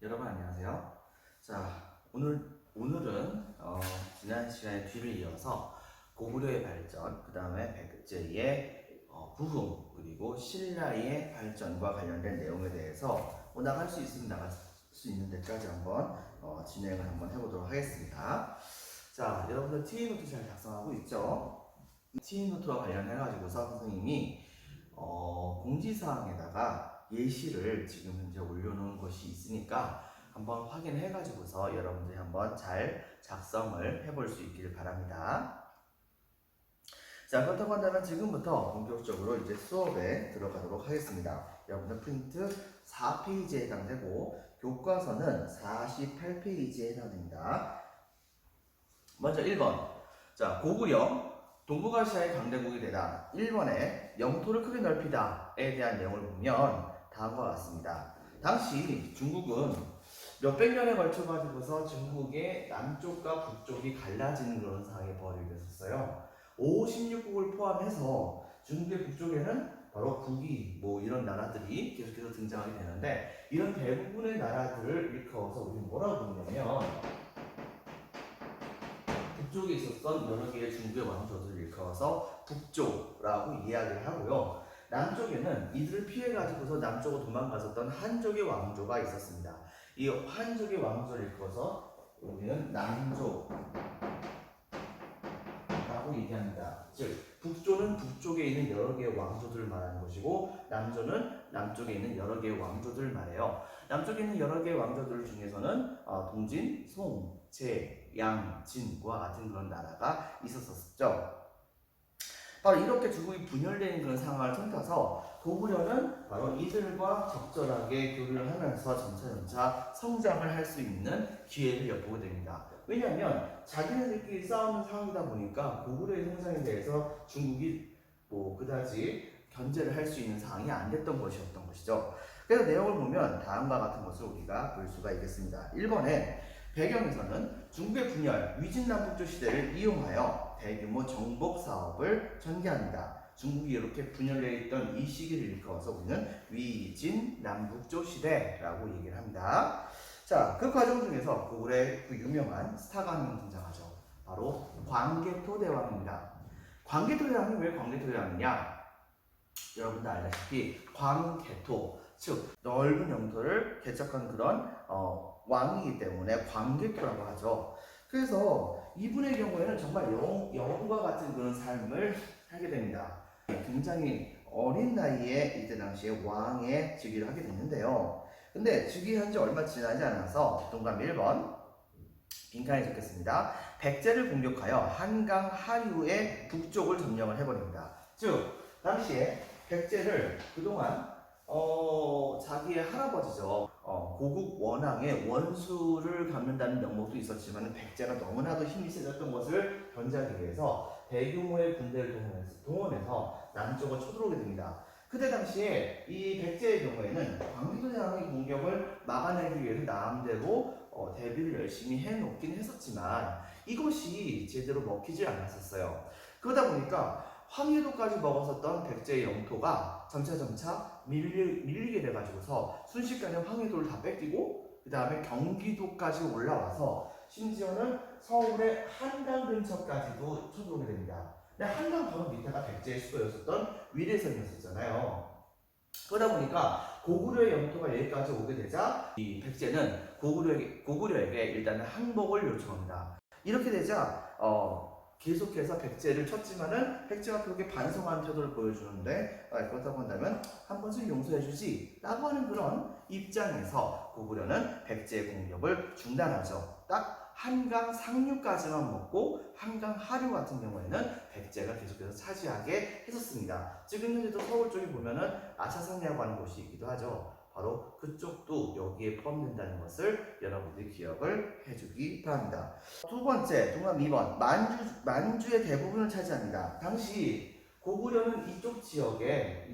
여러분 안녕하세요. 자, 오늘은 지난 시간에 뒤를 이어서 고구려의 발전, 그 다음에 백제의 부흥, 그리고 신라의 발전과 관련된 내용에 대해서 나갈 수 있으면 나갈 수 있는 데까지 한번 진행을 한번 해보도록 하겠습니다. 자, 여러분들 TE노트 잘 작성하고 있죠? TE노트와 관련해가지고서 선생님이 공지사항에다가 예시를 지금 현재 올려놓은 것이 있으니까 한번 확인해가지고서 여러분들이 한번 잘 작성을 해볼 수 있기를 바랍니다. 자, 그렇다고 한다면 지금부터 본격적으로 이제 수업에 들어가도록 하겠습니다. 여러분들 프린트 4페이지에 해당되고 교과서는 48페이지에 해당됩니다. 먼저 1번. 자, 고구려 동북아시아의 강대국이 되다. 1번에 영토를 크게 넓히다에 대한 내용을 보면 다음과 같습니다. 당시 중국은 몇백 년에 걸쳐 가지고서 중국의 남쪽과 북쪽이 갈라지는 그런 상황이 벌어졌었어요. 56국을 포함해서 중국의 북쪽에는 바로 북이 이런 나라들이 계속해서 등장하게 되는데, 이런 대부분의 나라들을 일컬어서 우리는 뭐라고 부르냐면 북쪽에 있었던 여러 개의 중국의 왕조들을 일컬어서 북조라고 이야기를 하고요. 남쪽에는 이들을 피해 가지고서 남쪽으로 도망갔었던 한족의 왕조가 있었습니다. 이 한족의 왕조를 일컬어서 우리는 남조라고 얘기합니다. 즉 북조는 북쪽에 있는 여러 개의 왕조들을 말하는 것이고, 남조는 남쪽에 있는 여러 개의 왕조들을 말해요. 남쪽에 있는 여러 개의 왕조들 중에서는 동진, 송, 제, 양, 진과 같은 그런 나라가 있었었죠. 바로 이렇게 중국이 분열되는 그런 상황을 통해서 고구려는 바로 이들과 적절하게 교류를 하면서 점차 성장을 할 수 있는 기회를 엿보게 됩니다. 왜냐하면 자기네들끼리 싸우는 상황이다 보니까 고구려의 성장에 대해서 중국이 그다지 견제를 할 수 있는 상황이 안 됐던 것이었던 것이죠. 그래서 내용을 보면 다음과 같은 것을 우리가 볼 수가 있겠습니다. 1번에 배경에서는 중국의 분열, 위진남북조 시대를 이용하여 대규모 정복 사업을 전개합니다. 중국이 이렇게 분열되어 있던 이 시기를 일컬어서 우리는 위진남북조 시대라고 얘기를 합니다. 자, 그 과정 중에서 고구려의 그 유명한 스타가 한 명 등장하죠. 바로 광개토 대왕입니다. 광개토 대왕이 왜 광개토 대왕이냐? 여러분들 알다시피 광개토, 즉 넓은 영토를 개척한 그런 왕이기 때문에 광개토라고 하죠. 그래서 이분의 경우에는 정말 영웅과 같은 그런 삶을 하게 됩니다. 굉장히 어린 나이에 이때 당시에 왕의 즉위를 하게 됐는데요. 근데 즉위한 지 얼마 지나지 않아서 동감 1번 빈칸에 적겠습니다. 백제를 공격하여 한강 하류의 북쪽을 점령을 해버립니다. 즉 당시에 백제를 그동안 자기의 할아버지죠. 고국 원앙의 원수를 갚는다는 명목도 있었지만 백제가 너무나도 힘이 세졌던 것을 견제하기 위해서 대규모의 군대를 동원해서 남쪽을 쳐들어오게 됩니다. 그때 당시에 이 백제의 경우에는 광개토 대왕의 공격을 막아내기 위해서 나름대로 대비를 열심히 해놓긴 했었지만 이것이 제대로 먹히지 않았었어요. 그러다 보니까 황해도까지 먹었었던 백제의 영토가 점차 밀리게 돼가지고서 순식간에 황해도를 다 뺏기고, 그 다음에 경기도까지 올라와서 심지어는 서울의 한강 근처까지도 쳐들어오게 됩니다. 근데 한강 바로 밑에가 백제의 수도였었던 위례성이었었잖아요. 그러다 보니까 고구려의 영토가 여기까지 오게 되자 이 백제는 고구려에게 일단은 항복을 요청합니다. 이렇게 되자 계속해서 백제를 쳤지만은 백제가 그렇게 반성하는 태도를 보여주는데, 그렇다고 한다면 한 번씩 용서해주지 라고 하는 그런 입장에서 고구려는 백제의 공격을 중단하죠. 딱 한강 상류까지만 먹고 한강 하류 같은 경우에는 백제가 계속해서 차지하게 했었습니다. 지금 현재도 서울 쪽에 보면은 아차산이라고 하는 곳이 있기도 하죠. 바로 그쪽도 여기에 포함된다는 것을 여러분들이 기억을 해주기 바랍니다. 두 번째, 동감 2번. 만주의 대부분을 차지합니다. 당시 고구려는 이쪽 지역에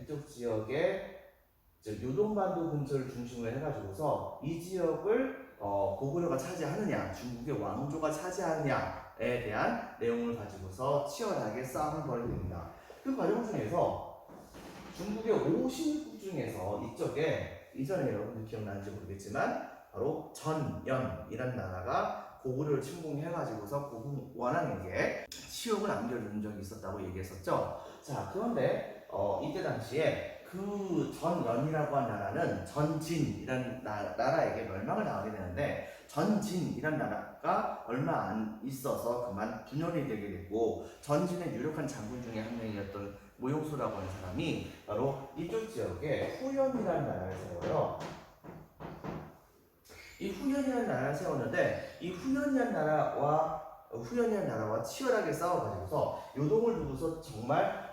요동반도 근처를 중심으로 해가지고서 이 지역을 고구려가 차지하느냐, 중국의 왕조가 차지하느냐에 대한 내용을 가지고서 치열하게 싸움을 벌이게 됩니다. 그 과정 중에서 중국의 56국 중에서 이쪽에 이전에 여러분들 기억나는지 모르겠지만 바로 전연이라는 나라가 고구려를 침공해가지고서 고구 원왕에게 치욕을 안겨준 적이 있었다고 얘기했었죠. 자, 그런데 이때 당시에 그 전연이라고 한 나라는 전진이라는 나라에게 멸망을 당하게 되는데, 전진이라는 나라가 얼마 안 있어서 그만 분열이 되게 됐고, 전진의 유력한 장군 중에 한 명이었던 모용수라고 하는 사람이 바로 이쪽 지역에 후연이라는 나라를 세워요. 이 후연이라는 나라를 세웠는데, 이 후연이라는 나라와 치열하게 싸워가지고서 요동을 두고서 정말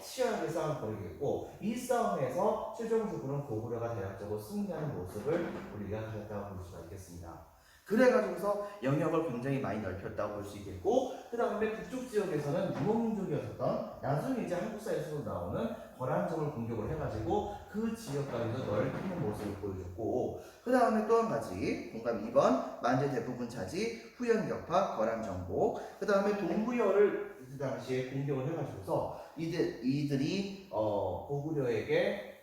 치열하게 싸움을 벌이겠고, 이 싸움에서 최종적으로는 고구려가 대략적으로 승리하는 모습을 우리가 가졌다고 볼 수가 있겠습니다. 그래가지고서 영역을 굉장히 많이 넓혔다고 볼 수 있겠고, 그 다음에 북쪽 지역에서는 유목민족이었던 나중에 이제 한국사에서도 나오는 거란족을 공격을 해가지고 그 지역까지도 넓히는 모습을 보여줬고, 그 다음에 또 한 가지 동감 2번 만제 대부분 차지 후연격파 거란정복, 그 다음에 동부여를 그 당시에 공격을 해가지고서 이들이 고구려에게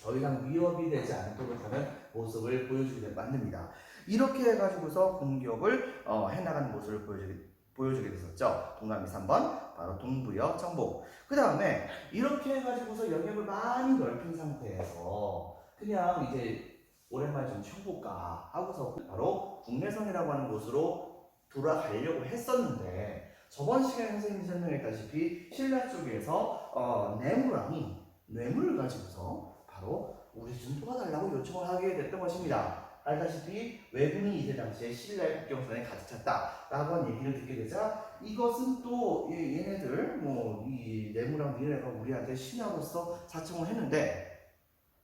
더 이상 위협이 되지 않도록 하는 모습을 보여주게 만듭니다. 이렇게 해가지고서 공격을 해나가는 모습을 보여주게 됐었죠. 동남이 3번 바로 동부여 정복. 그 다음에 이렇게 해가지고서 영역을 많이 넓힌 상태에서 그냥 이제 오랜만에 좀 쉬어볼까 하고서 바로 국내성이라고 하는 곳으로 돌아가려고 했었는데, 저번 시간에 선생님이 설명했다시피 신라 쪽에서 내무왕이 뇌물을 가지고서 바로 우리 좀 도와달라고 요청을 하게 됐던 것입니다. 알다시피 왜군이 이때 당시에 신라의 국경선에 가득 찼다라고 한 얘기를 듣게 되자, 이것은 또 얘네들 이 내무랑 니네가 우리한테 신하로서 자청을 했는데,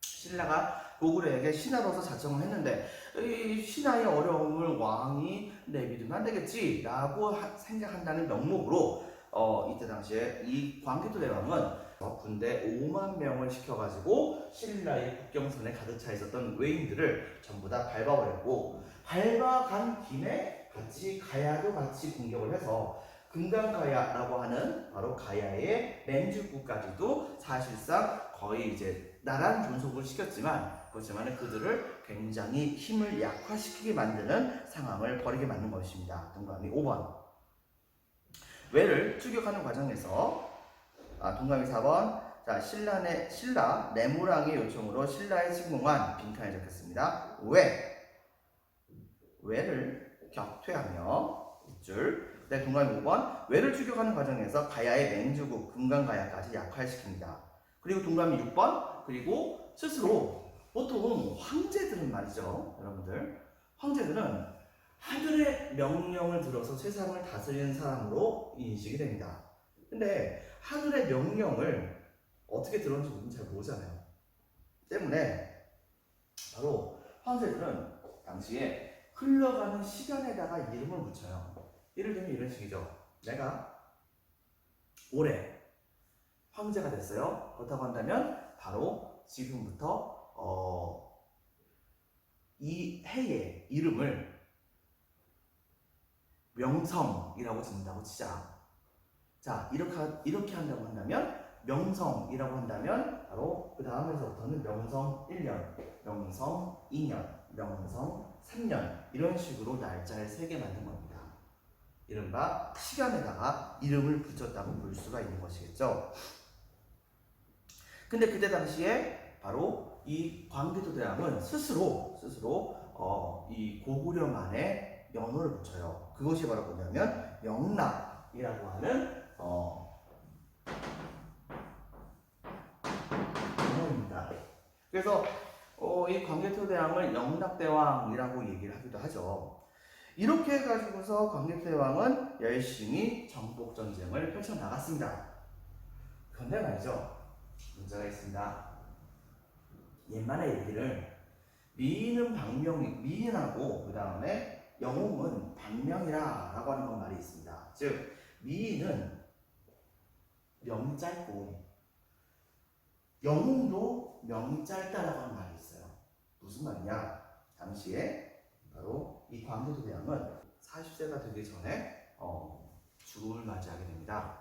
신라가 고구려에게 신하로서 자청을 했는데 이 신하의 어려움을 왕이 내비두면 안 되겠지라고 생각한다는 명목으로 이때 당시에 이 광개토 대왕은 군대 5만 명을 시켜가지고 신라의 국경선에 가득 차 있었던 외인들을 전부 다 밟아버렸고, 밟아간 김에 가야도 같이 공격을 해서 금강가야라고 하는 바로 가야의 맹주국까지도 사실상 거의 이제 나란 존속을 시켰지만, 그렇지만 그들을 굉장히 힘을 약화시키게 만드는 상황을 벌이게 만든 것입니다. 동감이 5번. 왜를 추격하는 과정에서 동감이 4번. 자, 신라 내무랑의 요청으로 신라에 침공한 빈칸에 적혔습니다. 왜를 격퇴하며 입줄. 네, 동감이 5번. 왜를 추격하는 과정에서 가야의 맹주국 금강가야까지 약화시킵니다. 그리고 동감이 6번. 그리고 스스로 보통 황제들은 말이죠, 여러분들. 황제들은 하늘의 명령을 들어서 세상을 다스리는 사람으로 인식이 됩니다. 근데 하늘의 명령을 어떻게 들었는지 우리는 잘 모르잖아요. 때문에 바로 황제들은 당시에 흘러가는 시간에다가 이름을 붙여요. 예를 들면 이런 식이죠. 내가 올해 황제가 됐어요. 그렇다고 한다면 바로 지금부터 이 해의 이름을 명성이라고 짓는다고 치자. 자, 이렇게 한다고 한다면, 명성이라고 한다면 바로 그 다음에서부터는 명성 1년, 명성 2년, 명성 3년 이런 식으로 날짜를 세게 만든 겁니다. 이른바 시간에다가 이름을 붙였다고 볼 수가 있는 것이겠죠. 근데 그때 당시에 바로 이 광개토 대왕은 스스로 이 고구려만의 연호를 붙여요. 그것이 바로 뭐냐면 영락이라고 하는 연호입니다. 그래서 이 광개토 대왕을 영락대왕이라고 얘기를 하기도 하죠. 이렇게 해가지고서 광개토 대왕은 열심히 정복 전쟁을 펼쳐 나갔습니다. 그런데 말이죠, 문제가 있습니다. 옛말의 얘기를 미인하고 그 다음에 영웅은 박명이라고 하는 말이 있습니다. 즉 미인은 명이 짧고 영웅도 명이 짧다라고 하는 말이 있어요. 무슨 말이냐? 당시에 바로 이 광개토 대왕은 40세가 되기 전에 죽음을 맞이하게 됩니다.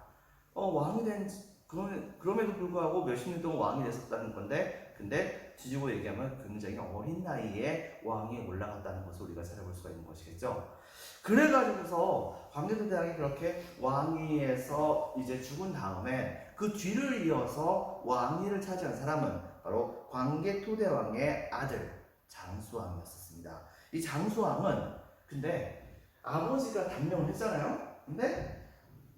왕이 된 그럼에도 불구하고 몇십 년 동안 왕이 됐었다는 건데, 근데 뒤집어 얘기하면 굉장히 어린 나이에 왕위에 올라갔다는 것을 우리가 찾아볼 수가 있는 것이겠죠. 그래가지고서 광개토대왕이 그렇게 왕위에서 이제 죽은 다음에 그 뒤를 이어서 왕위를 차지한 사람은 바로 광개토대왕의 아들 장수왕이었습니다. 이 장수왕은 근데 아버지가 단명을 했잖아요. 근데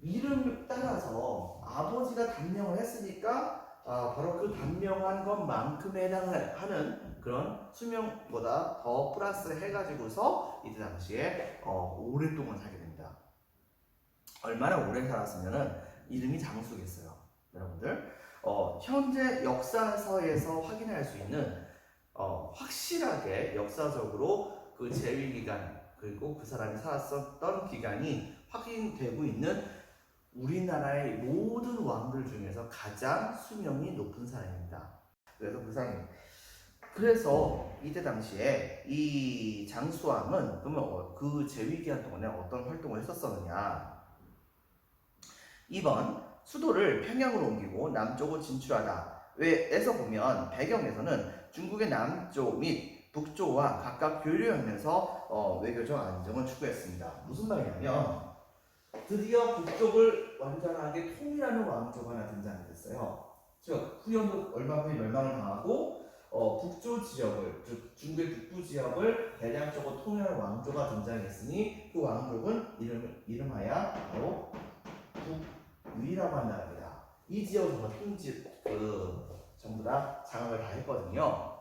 이름 따라서 아버지가 단명을 했으니까 바로 그 단명한 것만큼에 해당하는 그런 수명보다 더 플러스 해가지고서 이때 당시에 오랫동안 살게 됩니다. 얼마나 오래 살았으면은 이름이 장수겠어요. 여러분들 현재 역사서에서 확인할 수 있는 확실하게 역사적으로 그 재위 기간 그리고 그 사람이 살았었던 기간이 확인되고 있는 우리나라의 모든 왕들 중에서 가장 수명이 높은 사람입니다. 그래서 이때 당시에 이 장수왕은 그러면 그 재위 기간 동안에 어떤 활동을 했었느냐? 2번 수도를 평양으로 옮기고 남쪽으로 진출하다. 에서 보면 배경에서는 중국의 남쪽 및 북조와 각각 교류하면서 외교적 안정을 추구했습니다. 무슨 말이냐면 드디어 북쪽을 완전하게 통일하는 왕조가 하나 등장이 됐어요. 즉 후연도 얼마 후에 멸망을 당하고 북조 지역을 즉 중국의 북부 지역을 대략적으로 통일하는 왕조가 등장했으니 그 왕족은 이름하여 바로 북위라고 하는 나라입니다. 이 지역을 전부 다 장악을 다 했거든요.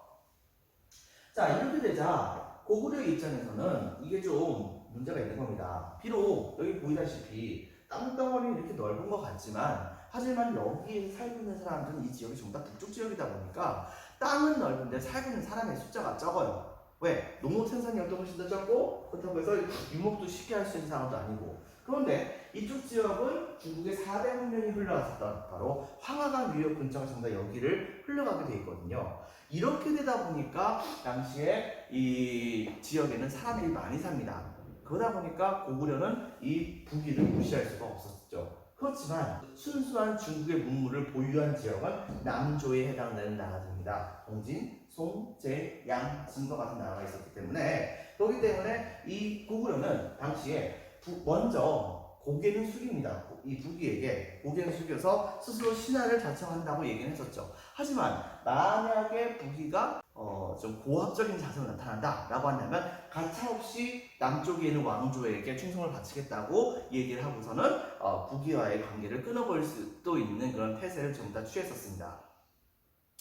자 이렇게 되자 고구려의 입장에서는 이게 좀 문제가 있는 겁니다. 비록 여기 보이다시피 땅덩어리 이렇게 넓은 것 같지만 하지만 여기에 살고 있는 사람들은 이 지역이 전부 다 북쪽 지역이다 보니까 땅은 넓은데 살고 있는 사람의 숫자가 적어요. 왜? 농업 생산량도 훨씬 더 적고 그렇다고 해서 유목도 쉽게 할 수 있는 상황도 아니고 그런데 이쪽 지역은 중국의 4대 문명이 흘러갔었던 바로 황하강 유역 근처가 전부 다 여기를 흘러가게 돼 있거든요. 이렇게 되다 보니까 당시에 이 지역에는 사람들이 많이 삽니다. 그러다 보니까 고구려는 이 북위를 무시할 수가 없었죠. 그렇지만 순수한 중국의 문물을 보유한 지역은 남조에 해당되는 나라들입니다. 동진, 송, 제, 양, 진과 같은 나라가 있었기 때문에 그렇기 때문에 이 고구려는 당시에 먼저 고개는 숙입니다. 이 북위에게 고개는 숙여서 스스로 신하를 자청한다고 얘기는 했었죠. 하지만 만약에 북위가 좀 고압적인 자세로 나타난다라고 한다면 가차없이 남쪽에 있는 왕조에게 충성을 바치겠다고 얘기를 하고서는 북위와의 관계를 끊어버릴 수도 있는 그런 태세를 전부 다 취했었습니다.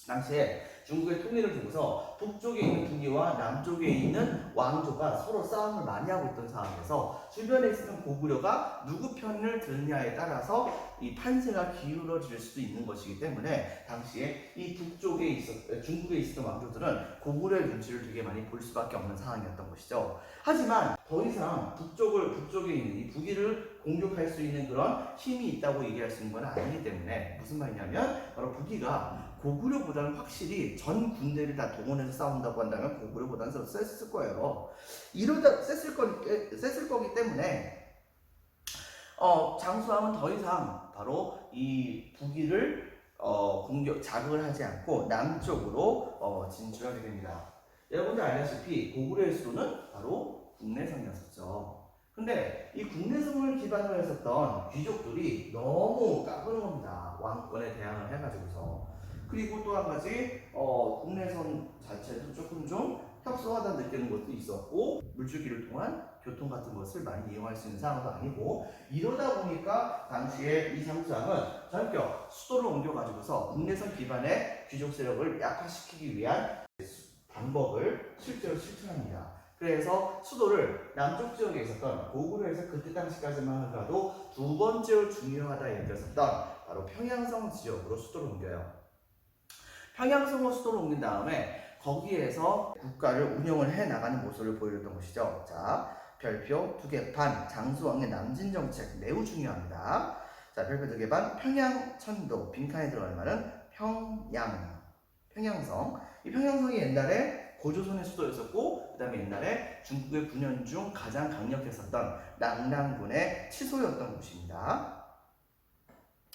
당시에 중국의 통일을 두고서 북쪽에 있는 북위와 남쪽에 있는 왕조가 서로 싸움을 많이 하고 있던 상황에서 주변에 있었던 고구려가 누구 편을 드느냐에 따라서 이 판세가 기울어질 수도 있는 것이기 때문에 당시에 이 북쪽에 중국에 있었던 왕조들은 고구려의 눈치를 되게 많이 볼 수밖에 없는 상황이었던 것이죠. 하지만 더 이상 북쪽에 있는 이 북위를 공격할 수 있는 그런 힘이 있다고 얘기할 수 있는 건 아니기 때문에 무슨 말이냐면 바로 북위가 고구려보다는 확실히 전 군대를 다 동원해서 싸운다고 한다면 고구려보다는 더 셌을 거예요. 이러다 셌을 거기 때문에 장수왕은 더 이상 바로 이 북위를 자극을 하지 않고 남쪽으로 진출하게 됩니다. 여러분들 알다시피 고구려의 수도는 바로 국내성이었었죠. 근데 이 국내성을 기반으로 했었던 귀족들이 너무 까부는 겁니다. 왕권에 대항을 해가지고서. 그리고 또 한 가지 국내선 자체도 조금 좀 협소하다 느끼는 것도 있었고 물줄기를 통한 교통 같은 것을 많이 이용할 수 있는 상황도 아니고 이러다 보니까 당시에 이 장수왕은 전격 수도를 옮겨가지고서 국내선 기반의 귀족 세력을 약화시키기 위한 방법을 실제로 실천합니다. 그래서 수도를 남쪽 지역에 있었던 고구려에서 그때 당시까지만 하더라도 두 번째로 중요하다 여겼었던 바로 평양성 지역으로 수도를 옮겨요. 평양성으로 수도를 옮긴 다음에 거기에서 국가를 운영을 해 나가는 모습을 보여줬던 것이죠. 자, 별표 두 개 반, 장수왕의 남진 정책 매우 중요합니다. 자, 별표 두 개 반, 평양 천도 빈칸에 들어갈 말은 평양성. 이 평양성이 옛날에 고조선의 수도였었고 그 다음에 옛날에 중국의 군현 중 가장 강력했었던 낭랑군의 치소였던 곳입니다.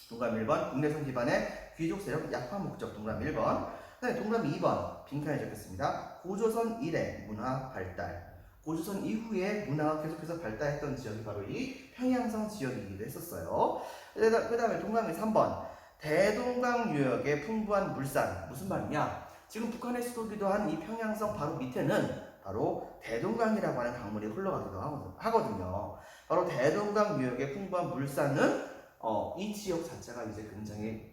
동그라미 1번 국내선 기반의 귀족 세력 약화 목적 동그라미 1번 네, 동그라미 2번 빈칸에 적혔습니다. 고조선 이래 문화 발달. 고조선 이후에 문화가 계속해서 발달했던 지역이 바로 이 평양성 지역이기도 했었어요. 그 다음에 동그라미 3번 대동강 유역의 풍부한 물산. 무슨 말이냐? 지금 북한의 수도기도 한 이 평양성 바로 밑에는 바로 대동강이라고 하는 강물이 흘러가기도 하거든요. 바로 대동강 유역의 풍부한 물산은 이 지역 자체가 이제 굉장히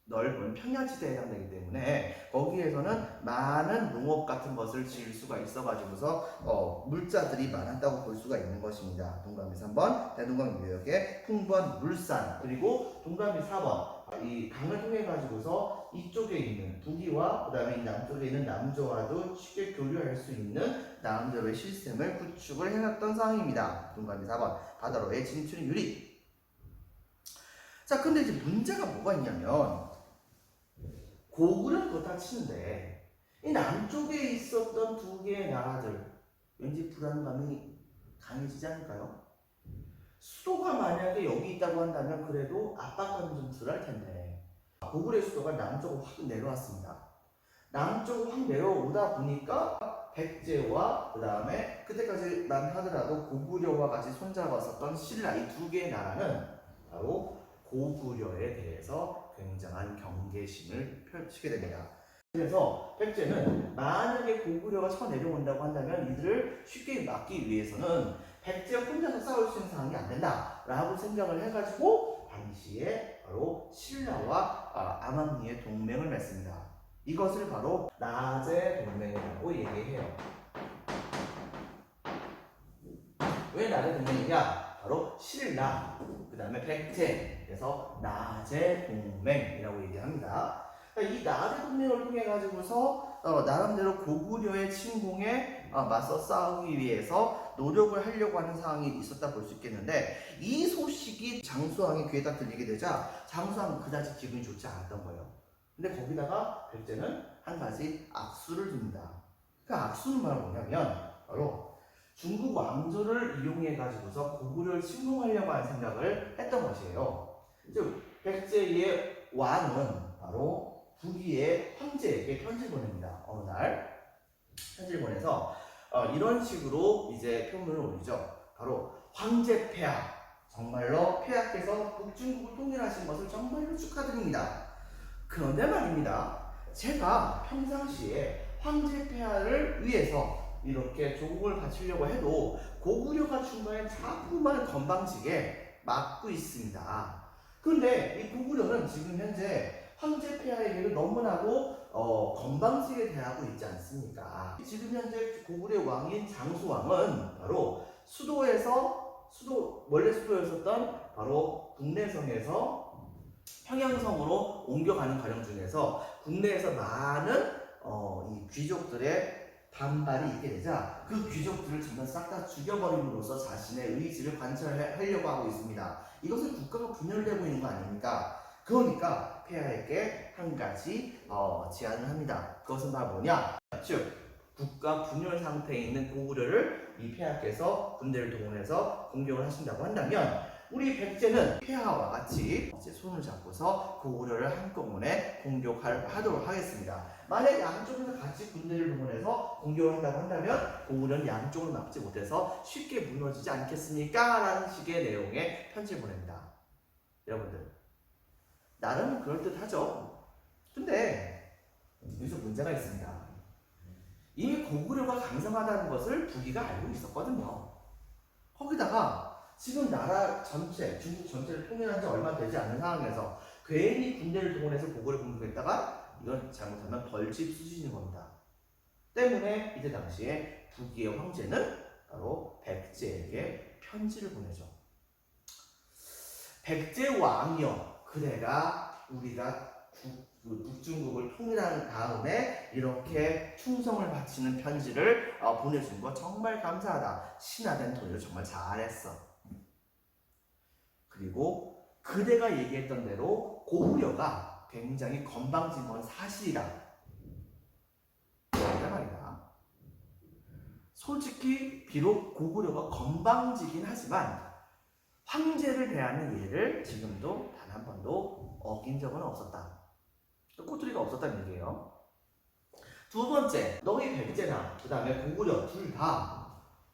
넓은 평야지대에 해당되기 때문에 거기에서는 많은 농업 같은 것을 지을 수가 있어가지고서 물자들이 많았다고 볼 수가 있는 것입니다. 동그라미 3번 대동강 유역의 풍부한 물산. 그리고 동그라미 4번 이 강을 통해 가지고서 이쪽에 있는 북이와 그 다음에 이 남쪽에 있는 남조와도 쉽게 교류할 수 있는 남조의 시스템을 구축을 해놨던 상황입니다. 동그라미 4번 바다로의 진출 유리. 자, 근데 이제 문제가 뭐가 있냐면 고구려는 그렇다 치는데 이 남쪽에 있었던 두 개의 나라들 왠지 불안감이 강해지지 않을까요? 수도가 만약에 여기 있다고 한다면 그래도 압박감이 좀 덜할 텐데 고구려의 수도가 남쪽으로 확 내려왔습니다. 남쪽으로 확 내려오다 보니까 백제와 그 다음에 그때까지만 하더라도 고구려와 같이 손잡았었던 신라 이 두 개의 나라는 바로 고구려에 대해서 굉장한 경계심을 펼치게 됩니다. 그래서 백제는 만약에 고구려가 쳐 내려온다고 한다면 이들을 쉽게 막기 위해서는 백제 혼자서 싸울 수 있는 상황이 안 된다라고 생각을 해가지고 당시에 바로 신라와 암암리의 동맹을 맺습니다. 이것을 바로 나제 동맹이라고 얘기해요. 왜 나제 동맹이냐? 바로 신라, 그 다음에 백제, 그래서 나제 동맹이라고 얘기합니다. 이 나제 동맹을 통해 가지고서 나름대로 고구려의 침공에 맞서 싸우기 위해서 노력을 하려고 하는 상황이 있었다 볼 수 있겠는데 이 소식이 장수왕의 귀에 딱 들리게 되자 장수왕은 그다지 기분이 좋지 않았던 거예요. 근데 거기다가 백제는 한 가지 악수를 줍니다. 그 악수는 뭐냐면 바로 중국 왕조를 이용해 가지고서 고구려를 침공하려고 하는 생각을 했던 것이에요. 즉 백제의 왕은 바로 북위의 황제에게 편지를 보냅니다. 어느 날 편지를 보내서 이런 식으로 이제 표문을 올리죠. 바로 황제 폐하, 정말로 폐하께서 북중국을 통일하신 것을 정말로 축하드립니다. 그런데 말입니다. 제가 평상시에 황제 폐하를 위해서 이렇게 조국을 바치려고 해도 고구려가 중간에 자꾸만 건방지게 막고 있습니다. 그런데 이 고구려는 지금 현재 황제 폐하에게도 너무나도 건방지게 대하고 있지 않습니까? 지금 현재 고구려 왕인 장수왕은 바로 원래 수도였었던 바로 국내성에서 평양성으로 옮겨가는 과정 중에서 국내에서 많은 이 귀족들의 반발이 있게 되자 그 귀족들을 전부 싹 다 죽여버림으로써 자신의 의지를 관철하려고 하고 있습니다. 이것은 국가가 분열되고 있는 거 아닙니까? 그러니까 폐하에게 한 가지 제안을 합니다. 그것은 바로 뭐냐? 즉 국가 분열 상태에 있는 고구려를 이 폐하께서 군대를 동원해서 공격을 하신다고 한다면 우리 백제는 폐하와 같이 이제 손을 잡고서 고구려를 한꺼번에 공격하도록 하겠습니다. 만약 양쪽에서 같이 군대를 동원해서 공격을 한다고 한다면 고구려는 양쪽을 막지 못해서 쉽게 무너지지 않겠습니까? 라는 식의 내용의 편지를 보냅니다. 여러분들 나름 그럴듯하죠? 근데 여기서 문제가 있습니다. 이미 고구려가 강성하다는 것을 북이가 알고 있었거든요. 거기다가 지금 나라 전체, 중국 전체를 통일한 지 얼마 되지 않는 상황에서 괜히 군대를 동원해서 고구려 공격했다가 이건 잘못하면 벌집 수준인 겁니다. 때문에 이때 당시에 북이의 황제는 바로 백제에게 편지를 보내죠. 백제 왕이여, 그대가 우리가 북중국을 통일한 다음에 이렇게 충성을 바치는 편지를 보내준 거 정말 감사하다. 신하된 도리를 정말 잘했어. 그리고 그대가 얘기했던 대로 고구려가 굉장히 건방진 건 사실이다. 그런데 말이다. 솔직히 비록 고구려가 건방지긴 하지만 황제를 대하는 예를 지금도 단 한 번도 어긴 적은 없었다. 꼬투리가 없었다는 얘기예요. 두 번째, 너희 백제나 그 다음에 고구려 둘 다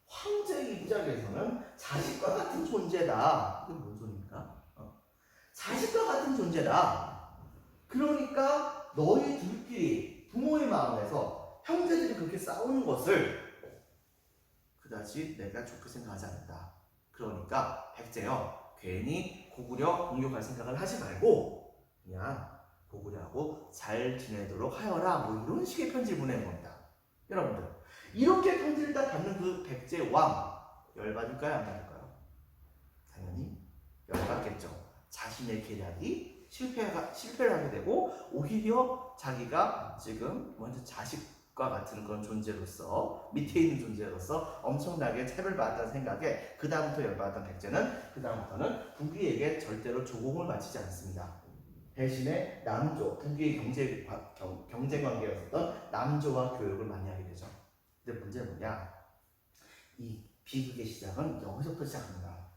황제의 입장에서는 자식과 같은 존재다. 이게 뭔 소리입니까? 자식과 같은 존재다. 그러니까 너희 둘끼리 부모의 마음에서 형제들이 그렇게 싸우는 것을 그다지 내가 좋게 생각하지 않는다. 그러니까 백제여, 괜히 고구려 공격할 생각을 하지 말고 그냥 고구려하고 잘 지내도록 하여라. 뭐 이런 식의 편지를 보내는 겁니다. 여러분들, 이렇게 편지를 딱 받는 그 백제 왕 열받을까요? 안 받을까요? 당연히 열받겠죠. 자신의 계략이 실패를 하게 되고 오히려 자기가 지금 먼저 자식과 같은 그런 존재로서 밑에 있는 존재로서 엄청나게 차별받았다는 생각에 그 다음부터 열받았던 백제는 그 다음부터는 북위에게 절대로 조공을 바치지 않습니다. 대신에 남조, 북위의 경제 관계였었던 남조와 교역을 많이 하게 되죠. 근데 문제는 뭐냐? 이 비극의 시작은 여기서부터 시작합니다.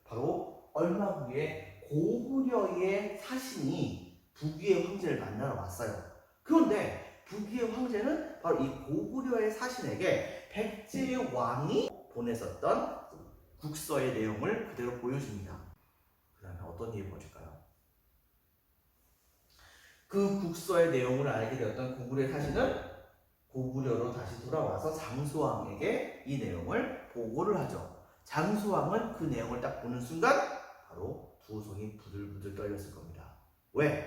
바로 얼마 후에 고구려의 사신이 북위의 황제를 만나러 왔어요. 그런데 북위의 황제는 바로 이 고구려의 사신에게 백제의 왕이 보냈었던 국서의 내용을 그대로 보여줍니다. 그 다음에 어떤 일이 벌어질까요? 그 국서의 내용을 알게 되었던 고구려의 사신은 고구려로 다시 돌아와서 장수왕에게 이 내용을 보고를 하죠. 장수왕은 그 내용을 딱 보는 순간 바로 두 손이 부들부들 떨렸을 겁니다. 왜?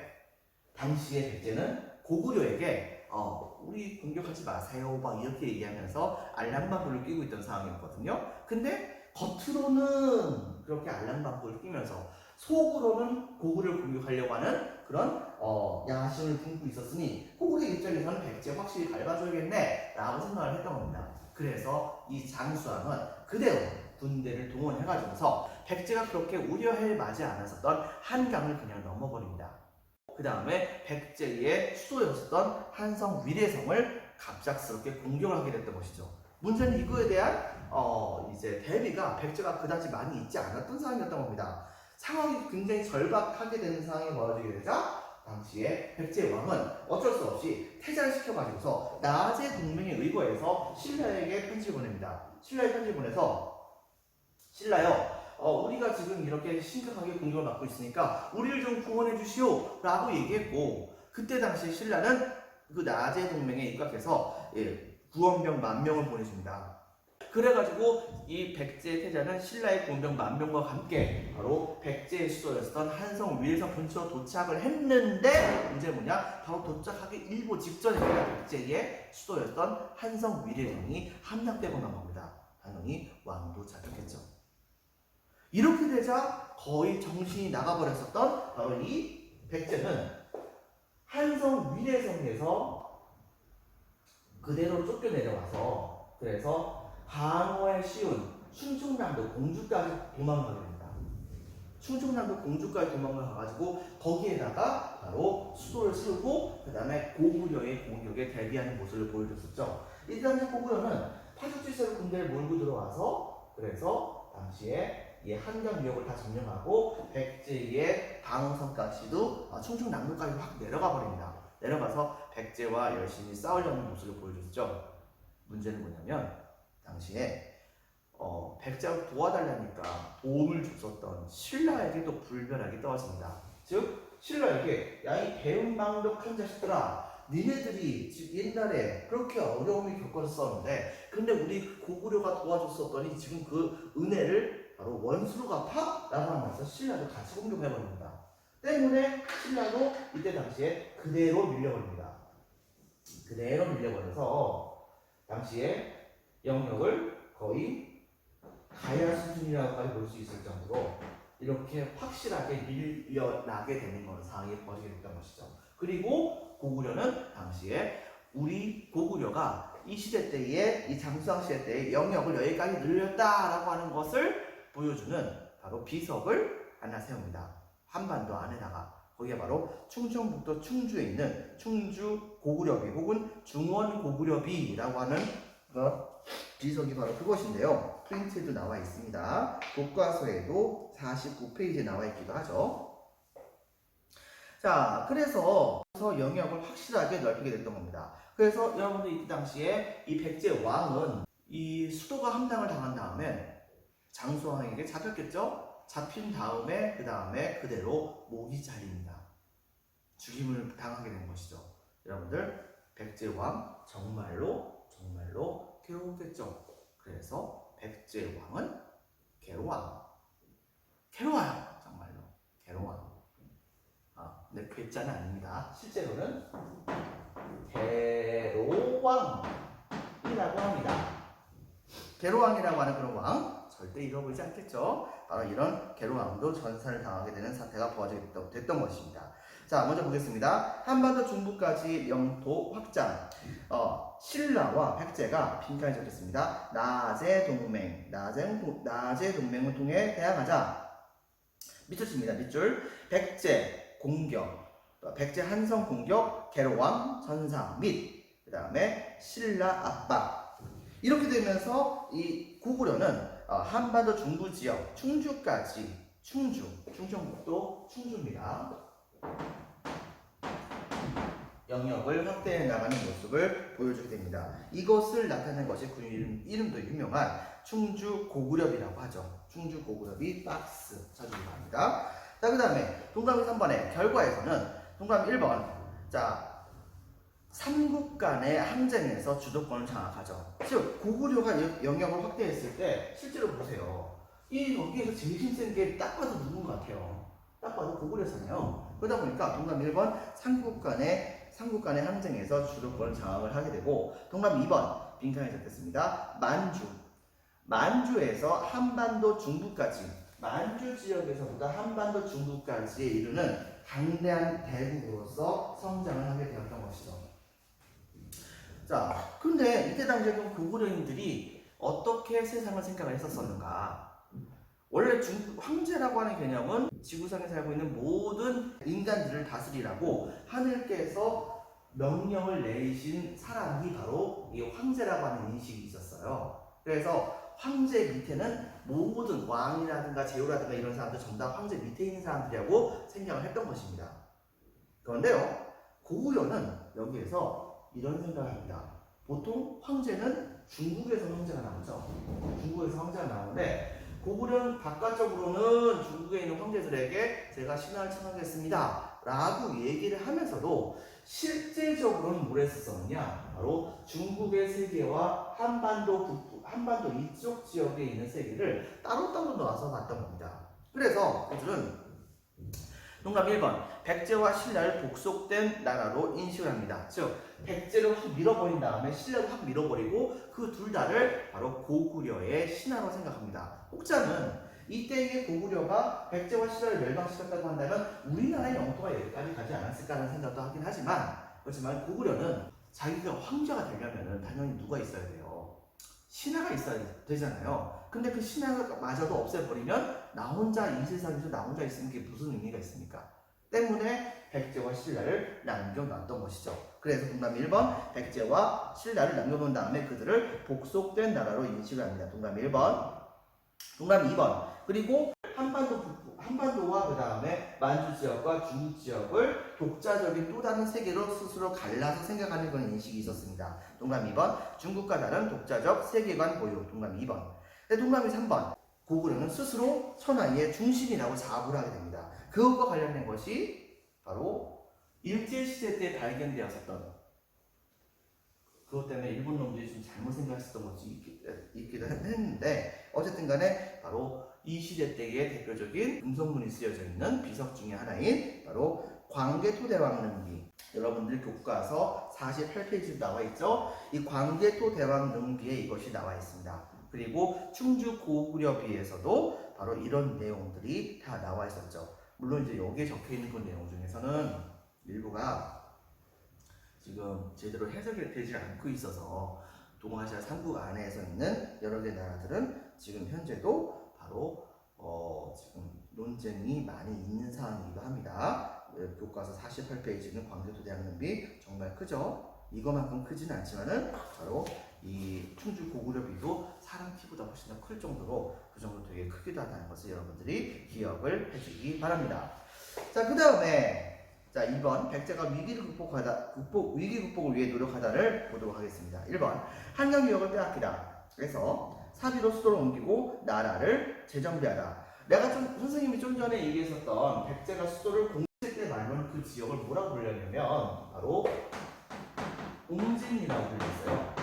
당시의 백제는 고구려에게 우리 공격하지 마세요 막 이렇게 얘기하면서 알랑방구를 끼고 있던 상황이었거든요. 근데 겉으로는 그렇게 알랑방구를 끼면서 속으로는 고구려를 공격하려고 하는 그런 야심을 품고 있었으니 고구려 입장에서는 백제 확실히 밟아줘야겠네 라고 생각을 했던 겁니다. 그래서 이 장수왕은 그대로 군대를 동원해가지고서 백제가 그렇게 우려해 마지 않았었던 한강을 그냥 넘어버립니다. 그 다음에 백제의 수도였었던 한성 위례성을 갑작스럽게 공격을 하게 됐던 것이죠. 문제는 이거에 대한 이제 대비가 백제가 그다지 많이 있지 않았던 상황이었던 겁니다. 상황이 굉장히 절박하게 되는 상황이 벌어지게 되자 당시에 백제 왕은 어쩔 수 없이 퇴장을 시켜가지고서 나제 동맹에 의거해서 신라에게 편지를 보냅니다. 신라에 편지를 보내서 신라요, 우리가 지금 이렇게 심각하게 공격을 받고 있으니까 우리를 좀 구원해 주시오 라고 얘기했고, 그때 당시 신라는 그 나제 동맹에 입각해서 구원병 10,000명을 보내줍니다. 그래가지고 이 백제의 태자는 신라의 구원병 10,000명과 함께 바로 백제의 수도였던 한성 위례성 근처로 도착을 했는데 문제는 뭐냐? 바로 도착하기 일보 직전에 백제의 수도였던 한성 위례성이 함락되고 난 겁니다. 당연히 왕도 자택했죠. 이렇게 되자 거의 정신이 나가버렸었던 바로 이 백제는 한성 위례성에서 그대로 쫓겨내려와서 그래서 방어에 쉬운 충청남도 공주까지 도망가게 됩니다. 충청남도 공주까지 도망가가지고 거기에다가 바로 수도를 세우고 그 다음에 고구려의 공격에 대비하는 모습을 보여줬었죠. 이 당시 고구려는 파죽지세로 군대를 몰고 들어와서 그래서 당시에 이 한강 유역을 다 점령하고 백제의 방어선까지도 충청남도까지 확 내려가 버립니다. 내려가서 백제와 열심히 싸우려는 모습을 보여줬죠. 문제는 뭐냐면 당시에 백제를 도와달라니까 도움을 줬었던 신라에게 또 불변하게 떨어집니다. 즉 신라에게 야 이 배은망덕한 자식들아, 니네들이 옛날에 그렇게 어려움을 겪었었는데 근데 우리 고구려가 도와줬었더니 지금 그 은혜를 바로 원수로 갚아? 라고 하면서 신라도 같이 공격해버립니다. 때문에 신라도 이때 당시에 그대로 밀려버립니다. 그대로 밀려버려서 당시에 영역을 거의 가야 수준이라고까지 볼 수 있을 정도로 이렇게 확실하게 밀려나게 되는 그런 상황이 벌어지게 됐던 것이죠. 그리고 고구려는 당시에 우리 고구려가 이 시대 때에 이 장수왕 시대 때의 영역을 여기까지 늘렸다라고 하는 것을 보여주는 바로 비석을 하나 세웁니다. 한반도 안에다가 거기에 바로 충청북도 충주에 있는 충주 고구려비 혹은 중원 고구려비라고 하는 비석이 바로 그것인데요. 프린트에도 나와 있습니다. 교과서에도 49페이지에 나와 있기도 하죠. 자, 그래서 영역을 확실하게 넓히게 됐던 겁니다. 그래서 여러분들 이때 당시에 이 백제 왕은 이 수도가 함락을 당한 다음에 장수왕에게 잡혔겠죠? 잡힌 다음에 그 다음에 그대로 목이 잘립니다. 죽임을 당하게 된 것이죠. 여러분들 백제왕 정말로 괴로웠겠죠. 그래서 백제왕은 괴로워요. 정말로 괴로워요. 근데 괴짜는 아닙니다. 실제로는 괴로왕이라고 합니다. 괴로왕이라고 하는 그런 왕 절대 잃어버리지 않겠죠. 바로 이런 괴로왕도 전사를 당하게 되는 사태가 벌어지게 됐던 것입니다. 자, 먼저 보겠습니다. 한반도 중부까지 영토 확장. 신라와 백제가 빈칸에 적혔습니다. 나제 동맹을 통해 대항하자. 밑줄입니다. 밑줄. 백제 공격, 백제 한성 공격, 괴로왕 전사 및 그 다음에 신라 압박. 이렇게 되면서 이 고구려는 한반도 중부 지역 충주까지 충청북도 충주입니다. 영역을 확대해 나가는 모습을 보여주게 됩니다. 이것을 나타낸 것이 그 이름도 유명한 충주 고구려비라고 하죠. 충주 고구려비 박스 찾으시기 바랍니다. 자, 그 다음에 동그라미 3번의 결과에서는 동그라미 1번 삼국 간의 항쟁에서 주도권을 장악하죠. 즉 고구려가 영역을 확대했을 때 실제로 보세요. 여기에서 제일 힘센 게 딱 봐도 누군 것 같아요. 딱 봐도 고구려잖아요. 그러다 보니까 동그라미 1번 삼국 간의 항쟁에서 주도권을 장악을 하게 되고, 동그라미 2번 빈칸에 적혔습니다. 만주에서 한반도 중부까지, 만주 지역에서부터 한반도 중부까지에 이르는 강대한 대국으로서 성장을 하게 되었던 것이죠. 자, 근데 이때 당시에 고구려인들이 어떻게 세상을 생각을 했었었는가? 원래 황제라고 하는 개념은 지구상에 살고 있는 모든 인간들을 다스리라고 하늘께서 명령을 내리신 사람이 바로 이 황제라고 하는 인식이 있었어요. 그래서 황제 밑에는 모든 왕이라든가 제후라든가 이런 사람들 전부 다 황제 밑에 있는 사람들이라고 생각을 했던 것입니다. 그런데요, 고구려는 여기에서 이런 생각을 합니다. 보통 황제는 중국에서 황제가 나오죠. 중국에서 황제가 나오는데 고구려는 바깥쪽으로는 중국에 있는 황제들에게 제가 신하를 청하겠습니다 라고 얘기를 하면서도 실제적으로는 뭘 했었느냐, 바로 중국의 세계와 한반도 이쪽 지역에 있는 세계를 따로따로 놓아서 봤던 겁니다. 그래서 그들은 동그라미 1번 백제와 신라를 복속된 나라로 인식을 합니다. 즉 백제를 확 밀어버린 다음에 신라를 확 밀어버리고 그 둘 다를 바로 고구려의 신하로 생각합니다. 혹자는 이때의 고구려가 백제와 신라를 멸망시켰다고 한다면 우리나라의 영토가 여기까지 가지 않았을까 하는 생각도 하긴 그렇지만 고구려는 자기가 황제가 되려면 당연히 누가 있어야 돼요? 신하가 있어야 되잖아요. 근데 그 신하마저도 없애버리면 나 혼자 이 세상에서 나 혼자 있으면 그게 무슨 의미가 있습니까? 때문에 백제와 신라를 남겨놨던 것이죠. 그래서 동그라미 1번 백제와 신라를 남겨놓은 다음에 그들을 복속된 나라로 인식을 합니다. 동그라미 1번. 동그라미 2번. 그리고 한반도와 그 다음에 만주 지역과 중국 지역을 독자적인 또 다른 세계로 스스로 갈라서 생각하는 그런 인식이 있었습니다. 동그라미 2번. 중국과 다른 독자적 세계관 보유. 동그라미 2번. 동그라미 3번. 고구려는 스스로 천하의 중심이라고 자부를 하게 됩니다. 그것과 관련된 것이 바로 일제시대 때 발견되었었던, 그것 때문에 일본 놈들이 좀 잘못 생각했었던 것이 있기도 했는데, 어쨌든 간에 바로 이 시대 때의 대표적인 금속문이 쓰여져 있는 비석 중에 하나인 바로 광개토대왕 능비, 여러분들 교과서 48페이지에 나와 있죠. 이 광개토대왕 능비에 이것이 나와 있습니다. 그리고 충주 고구려비에서도 바로 이런 내용들이 다 나와 있었죠. 물론 이제 여기에 적혀 있는 그 내용 중에서는 일부가 지금 제대로 해석이 되지 않고 있어서 동아시아 삼국 안에서 있는 여러 개 나라들은 지금 현재도 바로 지금 논쟁이 많이 있는 상황이기도 합니다. 교과서 48페이지는 광개토대왕 능비 정말 크죠? 이거만큼 크지는 않지만은 바로 이 충주 고구려비도 사람 키보다 훨씬 더 클 정도로 그 정도 되게 크기도 하다는 것을 여러분들이 기억을 해주기 바랍니다. 자, 그 다음에 자, 2번 백제가 위기 극복을 위해 노력하다를 보도록 하겠습니다. 1번 한강 유역을 빼앗기다. 그래서 사비로 수도를 옮기고 나라를 재정비하다. 내가 선생님이 좀 전에 얘기했었던 백제가 수도를 공격할 때 말로는 그 지역을 뭐라고 불렸냐면 바로 웅진이라고 불렸어요.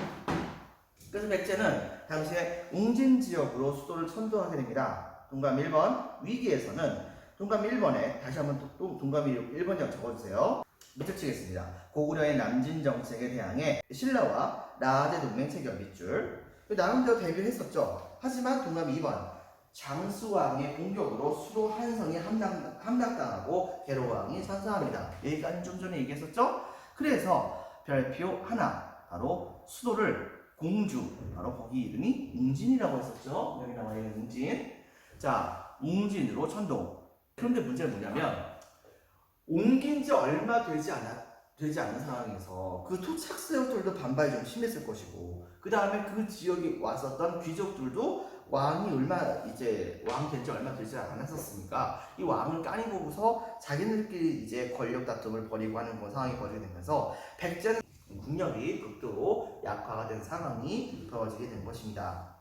그래서 백제는 당시에 웅진 지역으로 수도를 천도하게 됩니다. 동그라미 1번 위기에서는 동그라미 1번에 다시 한번 또 동그라미 1번이라고 적어주세요. 밑줄 치겠습니다. 고구려의 남진 정책에 대항해 신라와 나아제 동맹 체결 밑줄. 나름대로 데뷔를 했었죠. 하지만 동그라미 2번 장수왕의 공격으로 수도 한성이 함락당하고 계로왕이 선사합니다. 여기까지 좀 전에 얘기했었죠. 그래서 별표 하나 바로 수도를 공주, 바로 거기 이름이 웅진이라고 했었죠. 여기 나와 있는 웅진. 자, 웅진으로 천동. 그런데 문제는 뭐냐면 옮긴 지 얼마 되지 않은 상황에서 그 토착 세력들도 반발이 좀 심했을 것이고, 그 다음에 그 지역에 왔었던 귀족들도 왕이 왕 된 지 얼마 되지 않았었으니까 이 왕을 까니 보고서 자기들끼리 이제 권력 다툼을 벌이고 하는 그런 상황이 벌어지게 되면서 백제는 국력이 극도로 약화가 된 상황이 벌어지게 된 것입니다.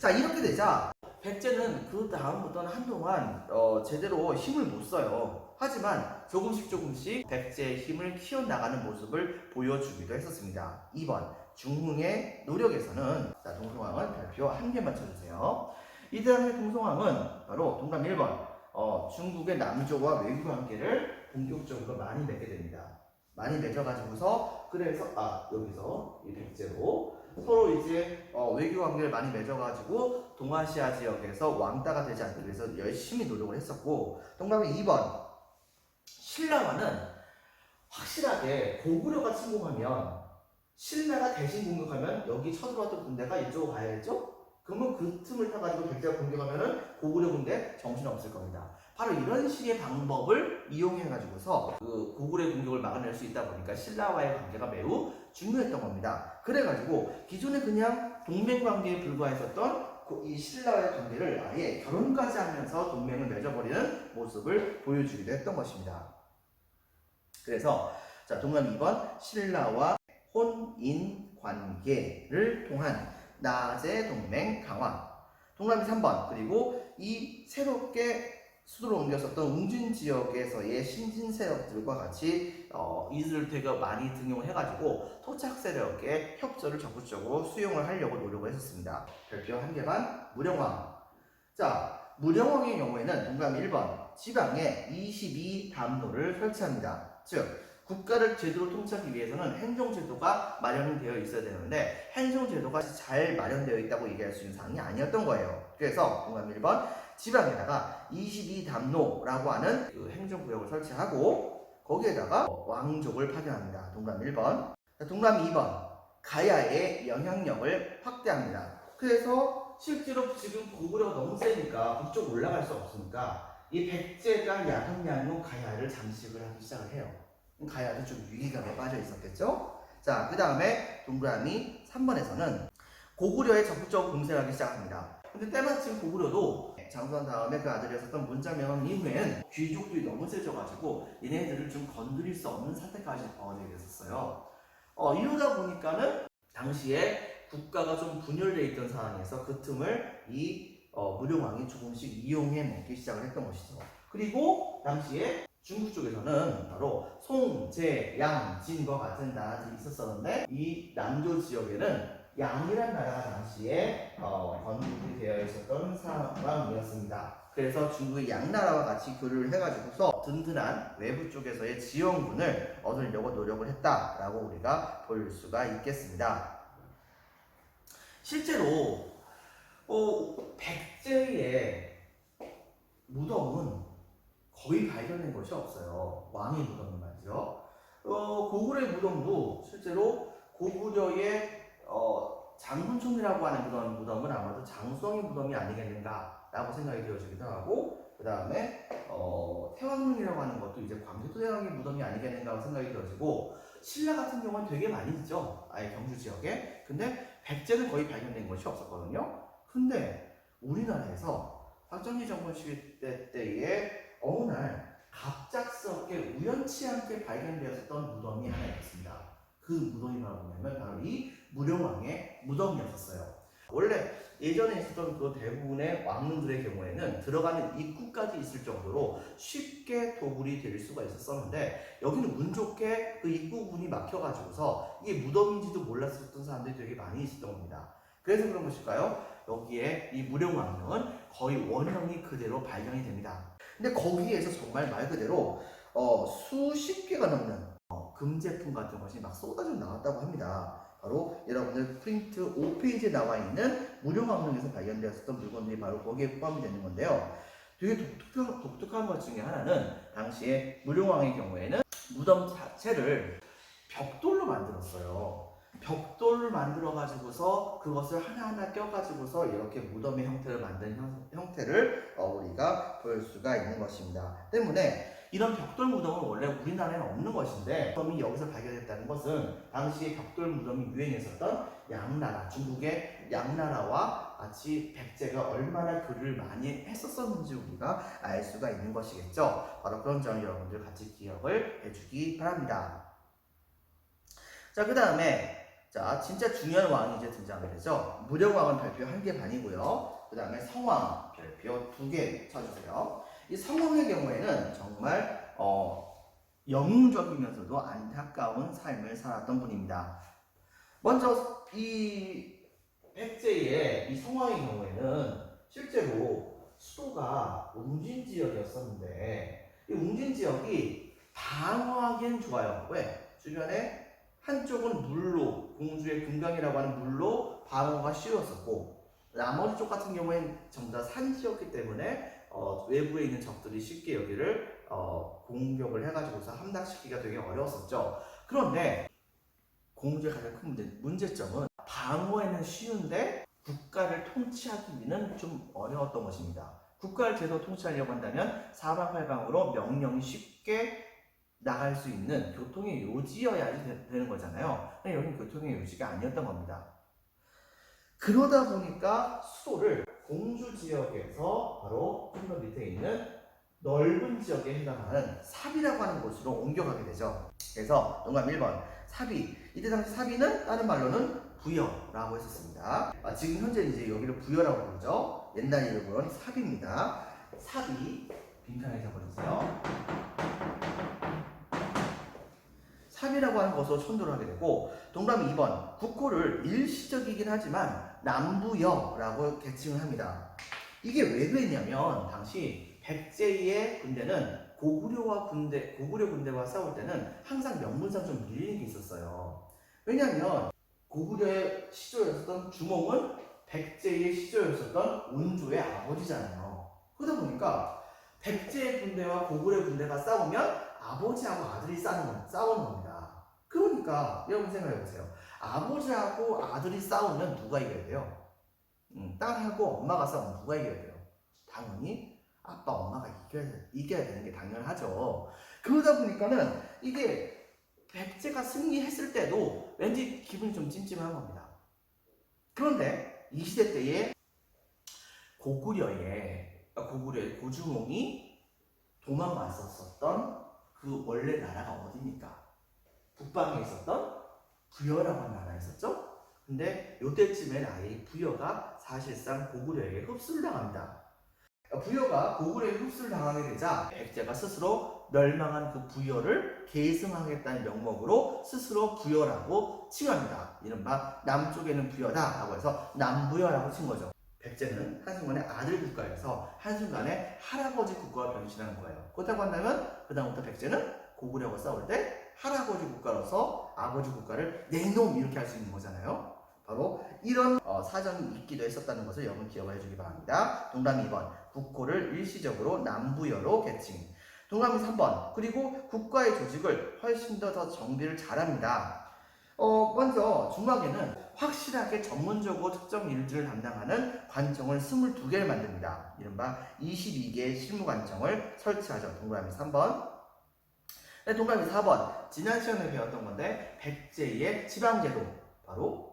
자, 이렇게 되자 백제는 그 다음부터는 한동안 제대로 힘을 못 써요. 하지만 조금씩 백제의 힘을 키워나가는 모습을 보여주기도 했었습니다. 2번 중흥의 노력에서는, 자, 동성왕은 별표 한 개만 쳐주세요. 이 다음에 동성왕은 바로 동그라미 1번 중국의 남조와 외교 관계를 본격적으로 많이 맺게 됩니다. 많이 맺어가지고서 그래서 여기서 이 백제로 서로 이제 외교 관계를 많이 맺어가지고 동아시아 지역에서 왕따가 되지 않기 위해서 열심히 노력을 했었고, 동그라미 2번 신라와는 확실하게 고구려가 침공하면 신라가 대신 공격하면 여기 쳐들어왔던 군대가 이쪽으로 가야겠죠? 그러면 그 틈을 타가지고 백제가 공격하면은 고구려 군대 정신없을 겁니다. 바로 이런 식의 방법을 이용해가지고서 그 고구려의 공격을 막아낼 수 있다 보니까 신라와의 관계가 매우 중요했던 겁니다. 그래가지고 기존에 그냥 동맹 관계에 불과했었던 이 신라와의 관계를 아예 결혼까지 하면서 동맹을 맺어버리는 모습을 보여주기도 했던 것입니다. 그래서 자, 동그라미 2번 신라와 혼인 관계를 통한 나제 동맹 강화. 동그라미 3번 그리고 이 새롭게 수도로 옮겼었던 웅진 지역에서의 신진 세력들과 같이 이들을 되게 많이 등용을 해가지고 토착 세력의 협조를 적극적으로 수용을 하려고 노력을 했었습니다. 별표 한 개만 무령왕. 자, 무령왕의 경우에는 동그라미 1번 지방에 22담로를 설치합니다. 즉 국가를 제대로 통치하기 위해서는 행정제도가 마련되어 있어야 되는데 행정제도가 잘 마련되어 있다고 얘기할 수 있는 사항이 아니었던 거예요. 그래서 동그라미 1번 지방에다가 22담로라고 하는 그 행정구역을 설치하고 거기에다가 왕족을 파견합니다. 동그라미 1번. 동그라미 2번 가야의 영향력을 확대합니다. 그래서 실제로 지금 고구려가 너무 세니까 북쪽 올라갈 수 없으니까 이 백제가 야금야금 가야를 잠식을 하기 시작을 해요. 가야도 좀 위기감에 빠져 있었겠죠? 자, 그 다음에 동그라미 3번에서는 고구려에 적극적으로 공세를 하기 시작합니다. 근데 때마침 고구려도 장수한 다음에 그 아들이었던 문자명 이후에는 귀족들이 너무 세져가지고 얘네들을 좀 건드릴 수 없는 사태까지 벌어지게 됐었어요. 이러다 보니까는 당시에 국가가 좀 분열되어 있던 상황에서 그 틈을 이 무령왕이 조금씩 이용해 먹기 시작을 했던 것이죠. 그리고 당시에 중국 쪽에서는 바로 송, 제, 양, 진과 같은 나라들이 있었었는데 이 남조 지역에는 양이란 나라가 당시에 건국이 되어 있었던 상황이었습니다. 그래서 중국의 양나라와 같이 교류를 해가지고서 든든한 외부 쪽에서의 지원군을 얻으려고 노력을 했다라고 우리가 볼 수가 있겠습니다. 실제로 백제의 무덤은 거의 발견된 것이 없어요. 왕의 무덤은 말이죠. 고구려의 무덤도 실제로 고구려의 장군총이라고 하는 무덤은 아마도 장수왕의 무덤이 아니겠는가라고 생각이 되어지기도 하고, 그 다음에 태왕릉이라고 하는 것도 이제 광개토 대왕의 무덤이 아니겠는가 생각이 되어지고, 신라 같은 경우는 되게 많이 있죠. 아예 경주 지역에. 근데 백제는 거의 발견된 것이 없었거든요. 근데 우리나라에서 박정희 정권 시기 때에 어느 날 갑작스럽게 우연치 않게 발견되었던 무덤이 하나 있습니다. 그 무덤이 바로 뭐냐면 바로 이 무령왕의 무덤이었어요. 원래 예전에 있었던 그 대부분의 왕릉들의 경우에는 들어가는 입구까지 있을 정도로 쉽게 도굴이 될 수가 있었는데 여기는 운 좋게 그 입구 부분이 막혀가지고서 이게 무덤인지도 몰랐었던 사람들이 되게 많이 있었던 겁니다. 그래서 그런 것일까요? 여기에 이 무령왕릉은 거의 원형이 그대로 발견이 됩니다. 근데 거기에서 정말 말 그대로 수십 개가 넘는 금제품 같은 것이 막 쏟아져 나왔다고 합니다. 바로 여러분들 프린트 5페이지에 나와 있는 무령왕릉에서 발견되었던 물건들이 바로 거기에 포함이 되는 건데요. 되게 독특한 것 중에 하나는 당시에 무령왕의 경우에는 무덤 자체를 벽돌로 만들었어요. 벽돌을 만들어 가지고서 그것을 하나하나 껴 가지고서 이렇게 무덤의 형태를 만든 형태를 우리가 볼 수가 있는 것입니다. 때문에 이런 벽돌 무덤은 원래 우리나라에는 없는 것인데 무덤이 여기서 발견됐다는 것은 당시에 벽돌 무덤이 유행했었던 양나라, 중국의 양나라와 같이 백제가 얼마나 글을 많이 했었었는지 우리가 알 수가 있는 것이겠죠. 바로 그런 점을 여러분들 같이 기억을 해주기 바랍니다. 자, 그 다음에 자, 진짜 중요한 왕이 이제 등장하게 되죠. 무령왕은 별표 1개 반이고요. 그 다음에 성왕 별표 2개 쳐주세요. 이 성왕의 경우에는 정말 영웅적이면서도 안타까운 삶을 살았던 분입니다. 먼저 이 백제의 이 성왕의 경우에는 실제로 수도가 웅진 지역이었었는데 이 웅진 지역이 방어하기엔 좋아요. 왜? 주변에 한쪽은 물로, 공주의 금강이라고 하는 물로 방어가 쉬웠었고 나머지 쪽 같은 경우에는 전부 다 산지였기 때문에 외부에 있는 적들이 쉽게 여기를 공격을 해가지고서 함락시키기가 되게 어려웠었죠. 그런데 공주의 가장 큰 문제점은 방어에는 쉬운데 국가를 통치하기는 좀 어려웠던 것입니다. 국가를 제대로 통치하려고 한다면 사방팔방으로 명령이 쉽게 나갈 수 있는 교통의 요지여야지 되는 거잖아요. 근데 여기는 교통의 요지가 아니었던 겁니다. 그러다 보니까 수도를 공주 지역에서 바로 좀 더 밑에 있는 넓은 지역에 해당하는 삽이라고 하는 곳으로 옮겨가게 되죠. 그래서 동감 1번 삽이, 이때 당시 삽이는 다른 말로는 부여라고 했었습니다. 지금 현재 이제 여기를 부여라고 부르죠. 옛날 이름으로는 삽입니다. 삽이 빈칸에 적어주세요. 삽이라고 하는 것으로 천도를 하게 되고, 동그라미 2번 국호를 일시적이긴 하지만 남부여라고 계칭을 합니다. 이게 왜 그랬냐면 당시 백제의 군대는 고구려 군대와 싸울 때는 항상 명분상 좀 밀리는 게 있었어요. 왜냐하면 고구려의 시조였었던 주몽은 백제의 시조였었던 온조의 아버지잖아요. 그러다 보니까 백제의 군대와 고구려 군대가 싸우면 아버지하고 아들이 싸우는 겁니다. 그러니까 여러분 생각해보세요. 아버지하고 아들이 싸우면 누가 이겨야 돼요? 딸하고 엄마가 싸우면 누가 이겨야 돼요? 당연히 아빠, 엄마가 이겨야 되는 게 당연하죠. 그러다 보니까는 이게 백제가 승리했을 때도 왠지 기분이 좀 찜찜한 겁니다. 그런데 이 시대 때에 고구려의 고주몽이 도망갔었던 그 원래 나라가 어디입니까? 북방에 있었던 부여라고 하는 나라가 있었죠? 근데 요때쯤엔 아예 부여가 사실상 고구려에게 흡수를 당합니다. 부여가 고구려에게 흡수를 당하게 되자 백제가 스스로 멸망한 그 부여를 계승하겠다는 명목으로 스스로 부여라고 칭합니다. 이른바 남쪽에는 부여다 라고 해서 남부여라고 친 거죠. 백제는 한순간에 아들 국가에서 한순간에 할아버지 국가가 변신하는 거예요. 그렇다고 한다면 그 다음부터 백제는 고구려와 싸울 때 할아버지 국가로서 아버지 국가를 내놈 이렇게 할 수 있는 거잖아요. 바로 이런 사정이 있기도 했었다는 것을 여러분 기억해 주기 바랍니다. 동그라미 2번 국호를 일시적으로 남부여로 계칭. 동그라미 3번 그리고 국가의 조직을 훨씬 더 정비를 잘합니다. 먼저 중앙에는 확실하게 전문적으로 특정 일들을 담당하는 관청을 22개를 만듭니다. 이른바 22개의 실무관청을 설치하죠. 동그라미 3번. 네, 동그라미 4번. 지난 시간에 배웠던 건데 백제의 지방제도, 바로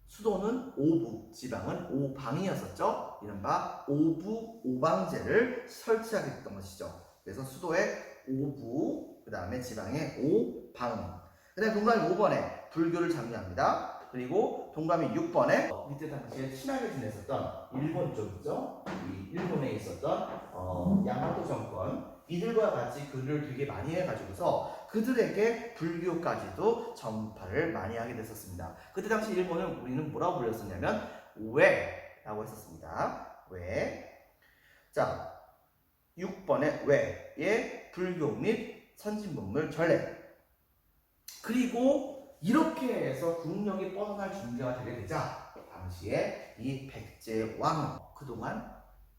수도는 오부, 지방은 오방이었었죠. 이른바 오부 오방제를 설치하게 됐던 것이죠. 그래서 수도의 오부, 그 다음에 지방의 오방. 그 다음에 동감이 5번에 불교를 장려합니다. 그리고 동감이 6번에 이때 당시에 친하게 지냈었던 일본 쪽이죠. 이 일본에 있었던 야마토 정권, 이들과 같이 글을 되게 많이 해가지고서 그들에게 불교까지도 전파를 많이 하게 됐었습니다. 그때 당시 일본은 우리는 뭐라고 불렸었냐면 외라고 했었습니다. 외. 자, 6번에 외의 불교 및 선진문물 전례. 그리고 이렇게 해서 국력이 뻗어날 준비가 되게 되자 당시에 이 백제왕은 그동안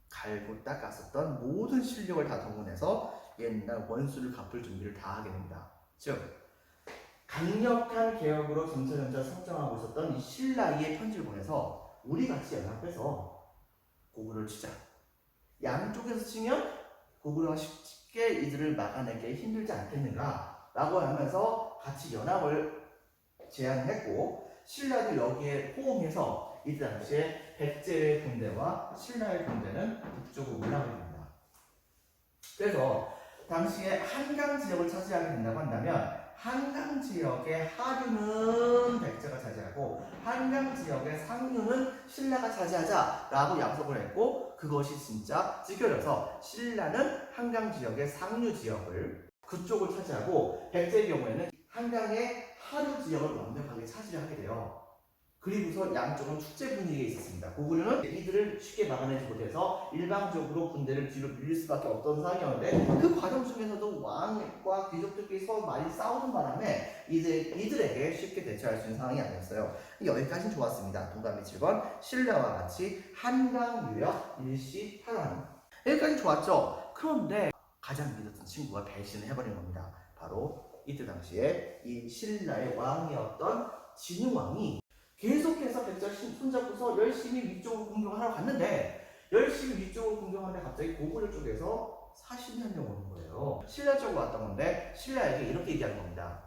갈고 닦았었던 모든 실력을 다 동원해서 옛날 원수를 갚을 준비를 다 하게 됩니다. 즉 강력한 개혁으로 점차점차 성장하고 있었던 이 신라의 편지를 보내서 우리 같이 연합해서 고구려를 치자. 양쪽에서 치면 고구려가 쉽게 이들을 막아내기 힘들지 않겠는가 라고 하면서 같이 연합을 제안했고 신라도 여기에 호응해서 이 당시에 백제의 군대와 신라의 군대는 북쪽으로 올라가게 됩니다. 그래서 당시에 한강 지역을 차지하게 된다고 한다면 한강 지역의 하류는 백제가 차지하고 한강 지역의 상류는 신라가 차지하자라고 약속을 했고 그것이 진짜 지켜져서 신라는 한강 지역의 상류 지역을 그쪽을 차지하고 백제의 경우에는 한강의 하류 지역을 완벽하게 차지를 하게 돼요. 그리고서 양쪽은 축제 분위기에 있었습니다. 고구려는 이들을 쉽게 막아내지 못해서 일방적으로 군대를 뒤로 밀릴 수밖에 없던 상황이었는데 그 과정 중에서도 왕과 귀족들끼리 서로 많이 싸우는 바람에 이들에게 쉽게 대처할 수 있는 상황이 아니었어요. 여기까지는 좋았습니다. 동감이 7번 신라와 같이 한강 유역 일시 탈환. 여기까지 좋았죠. 그런데 가장 믿었던 친구가 배신을 해버린 겁니다. 바로 이때 당시에 이 신라의 왕이었던 진흥왕이 계속해서 백제 손잡고서 열심히 위쪽으로 공격하러 갔는데 열심히 위쪽으로 공격하는데 갑자기 고구려 쪽에서 사신이 한 명 오는 거예요. 신라 쪽으로 왔던 건데 신라에게 이렇게 얘기하는 겁니다.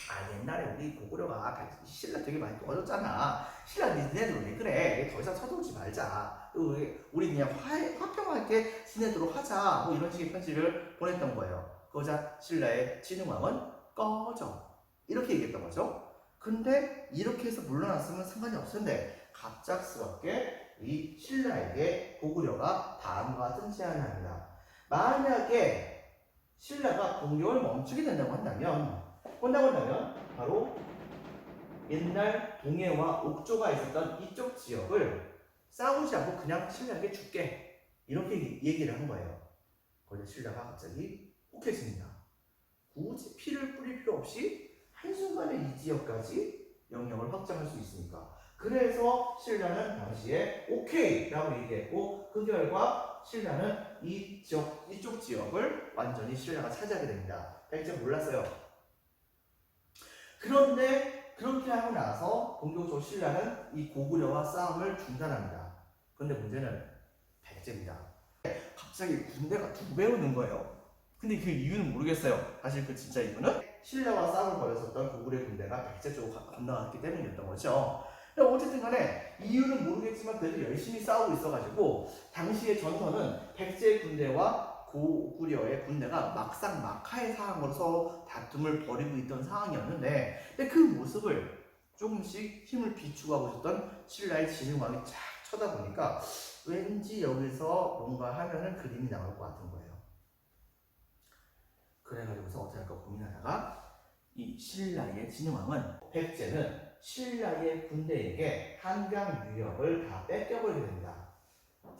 아 옛날에 우리 고구려가 신라 되게 많이 도와줬잖아. 신라 니네들 왜 그래? 더 이상 쳐들어오지 말자. 우리 그냥 화평하게 지내도록 하자. 뭐 이런 식의 편지를 보냈던 거예요. 그러자 신라의 진흥왕은 꺼져. 이렇게 얘기했던 거죠. 근데 이렇게 해서 물러났으면 상관이 없었는데 갑작스럽게 이 신라에게 고구려가 다음과 같은 제안을 합니다. 만약에 신라가 공격을 멈추게 된다고 한다면 바로 옛날 동해와 옥조가 있었던 이쪽 지역을 싸우지 않고 그냥 신라에게 줄게 이렇게 얘기를 한 거예요. 그런데 신라가 갑자기 혹해집니다. 굳이 피를 뿌릴 필요 없이 한순간에 이 지역까지 영역을 확장할 수 있으니까. 그래서 신라는 당시에 오케이 라고 얘기했고 그 결과 신라는 이쪽 지역을 완전히 신라가 차지하게 됩니다. 백제 몰랐어요. 그런데 그렇게 하고 나서 본격적으로 신라는 이 고구려와 싸움을 중단합니다. 그런데 문제는 백제입니다. 갑자기 군대가 2배 오는 거예요. 근데 그 이유는 모르겠어요. 사실 그 진짜 이유는 신라와 싸움을 벌였었던 고구려 군대가 백제 쪽으로 건너갔기 때문이었던 거죠. 어쨌든 간에 이유는 모르겠지만 그래도 열심히 싸우고 있어가지고 당시의 전선은 백제 군대와 고구려의 군대가 막상 막하의 상황으로서 다툼을 벌이고 있던 상황이었는데 근데 그 모습을 조금씩 힘을 비추고 있었던 신라의 진흥왕이 쫙 쳐다보니까 왠지 여기서 뭔가 하면은 그림이 나올 것 같은 거예요. 그래가지고서 어떻게 할까 고민하다가 이 신라의 진흥왕은 백제는 신라의 군대에게 한강 유역을 다 뺏겨버리게 됩니다.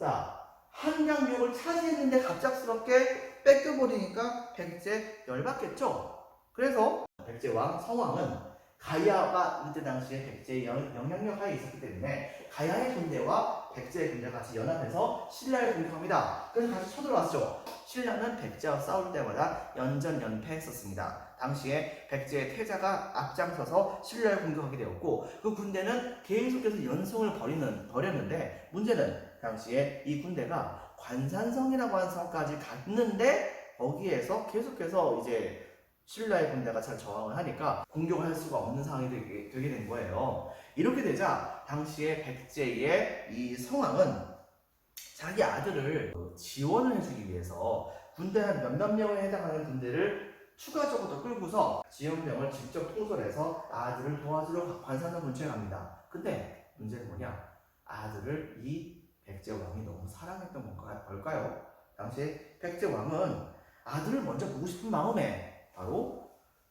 자, 한강 유역을 차지했는데 갑작스럽게 뺏겨버리니까 백제 열받겠죠? 그래서 백제왕 성왕은 가야가 이때 당시에 백제의 영향력 하에 있었기 때문에 가야의 군대와 백제의 군대가 같이 연합해서 신라를 공격합니다. 그래서 같이 쳐들어왔죠. 신라는 백제와 싸울 때마다 연전연패했었습니다. 당시에 백제의 태자가 앞장서서 신라를 공격하게 되었고 그 군대는 계속해서 연승을 벌였는데 문제는 당시에 이 군대가 관산성이라고 하는 성까지 갔는데 거기에서 계속해서 이제 신라의 군대가 잘 저항을 하니까 공격을 할 수가 없는 상황이 되게 된 거예요. 이렇게 되자 당시에 백제의 이 성왕은 자기 아들을 지원을 해주기 위해서 군대 한 몇몇 명에 해당하는 군대를 추가적으로 더 끌고서 지역명을 직접 통솔해서 아들을 도와주러 관산을 근처에 갑니다. 근데 문제는 뭐냐? 아들을 이 백제왕이 너무 사랑했던 걸까요? 당시에 백제왕은 아들을 먼저 보고 싶은 마음에 바로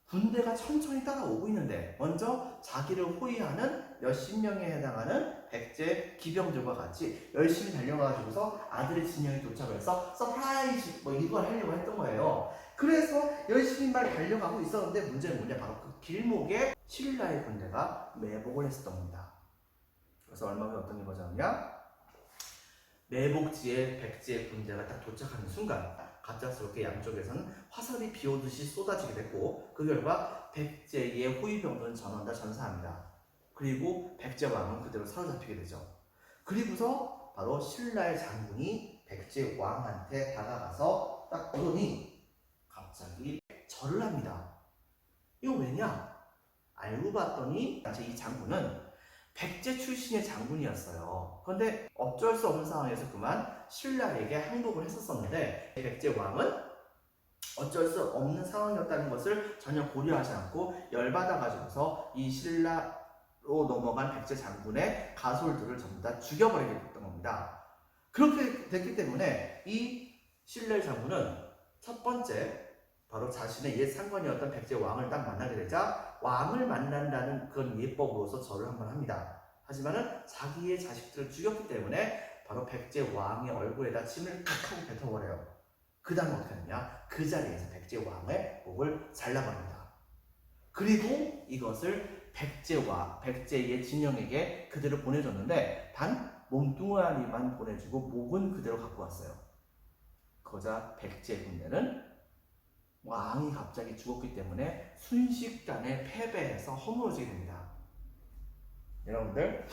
군대가 천천히 따라오고 있는데 먼저 자기를 호위하는 몇십 명에 해당하는 백제 기병들과 같이 열심히 달려가지고서 아들의 진영에 도착을 해서 서프라이즈 뭐 이걸 하려고 했던 거예요. 그래서 열심히 막 달려가고 있었는데 문제는 뭐냐? 바로 그 길목에 신라의 군대가 매복을 했었던 겁니다. 그래서 얼마 후에 어떤 일이 벌어졌냐? 매복지에 백제의 군대가 딱 도착하는 순간 갑작스럽게 양쪽에서는 화살이 비오듯이 쏟아지게 됐고 그 결과 백제의 호위병들은 전원 다 전사합니다. 그리고 백제왕은 그대로 사로잡히게 되죠. 그리고서 바로 신라의 장군이 백제왕한테 다가가서 딱 보더니 갑자기 절을 합니다. 이거 왜냐? 알고 봤더니 이 장군은 백제 출신의 장군이었어요. 그런데 어쩔 수 없는 상황에서 그만 신라에게 항복을 했었었는데 백제 왕은 어쩔 수 없는 상황이었다는 것을 전혀 고려하지 않고 열받아가지고서 이 신라로 넘어간 백제 장군의 가솔들을 전부 다 죽여버리게 됐던 겁니다. 그렇게 됐기 때문에 이 신라의 장군은 첫 번째 바로 자신의 옛 상관이었던 백제 왕을 딱 만나게 되자 왕을 만난다는 그런 예법으로서 절을 한번 합니다. 하지만은 자기의 자식들을 죽였기 때문에 바로 백제 왕의 얼굴에다 침을 칵 하고 뱉어버려요. 그 다음 어떻게 하느냐? 그 자리에서 백제 왕의 목을 잘라버립니다. 그리고 이것을 백제의 진영에게 그대로 보내줬는데 단 몸뚱아리만 보내주고 목은 그대로 갖고 왔어요. 그러자 백제 군대는 왕이 갑자기 죽었기 때문에 순식간에 패배해서 허물어지게 됩니다. 여러분들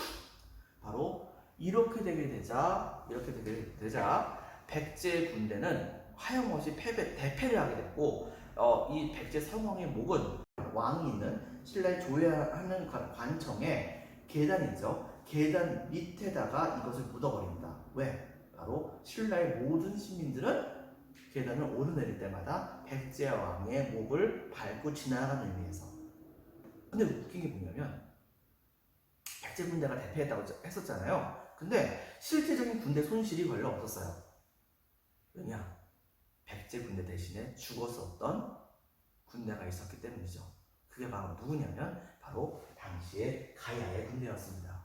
바로 이렇게 되게 되자 백제 군대는 하염없이 대패를 하게 됐고 이 백제 성왕의 목은 왕이 있는 신라의 조회하는 관청에 계단이 있죠. 계단 밑에다가 이것을 묻어버립니다. 왜? 바로 신라의 모든 시민들은 계단을 오르내릴 때마다 백제 왕의 목을 밟고 지나가는 의미에서. 근데 웃긴 게 뭐냐면 백제 군대가 대패했다고 했었잖아요. 근데 실제적인 군대 손실이 별로 없었어요. 왜냐? 백제 군대 대신에 죽었었던 군대가 있었기 때문이죠. 그게 바로 누구냐면 바로 당시의 가야의 군대였습니다.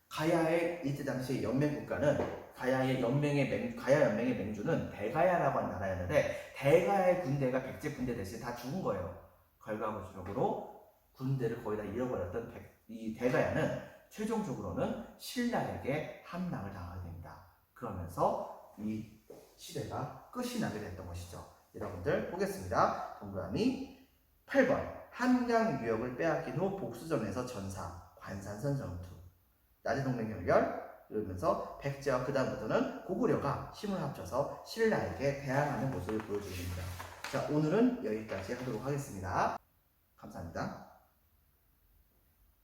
가야의 이때 당시의 연맹국가는 가야 연맹의 맹주는 대가야라고 하는 나라였는데 대가야의 군대가 백제 군대 대신 다 죽은 거예요. 결과적으로 군대를 거의 다 잃어버렸던 이 대가야는 최종적으로는 신라에게 함락을 당하게 됩니다. 그러면서 이 시대가 끝이 나게 됐던 것이죠. 여러분들 보겠습니다. 동그라미 8번 한강 유역을 빼앗긴 후 복수전에서 전사 관산선 전투 나제동맹 결결 이러면서 백제와 그 다음부터는 고구려가 힘을 합쳐서 신라에게 대항하는 모습을 보여주게 됩니다. 자, 오늘은 여기까지 하도록 하겠습니다. 감사합니다.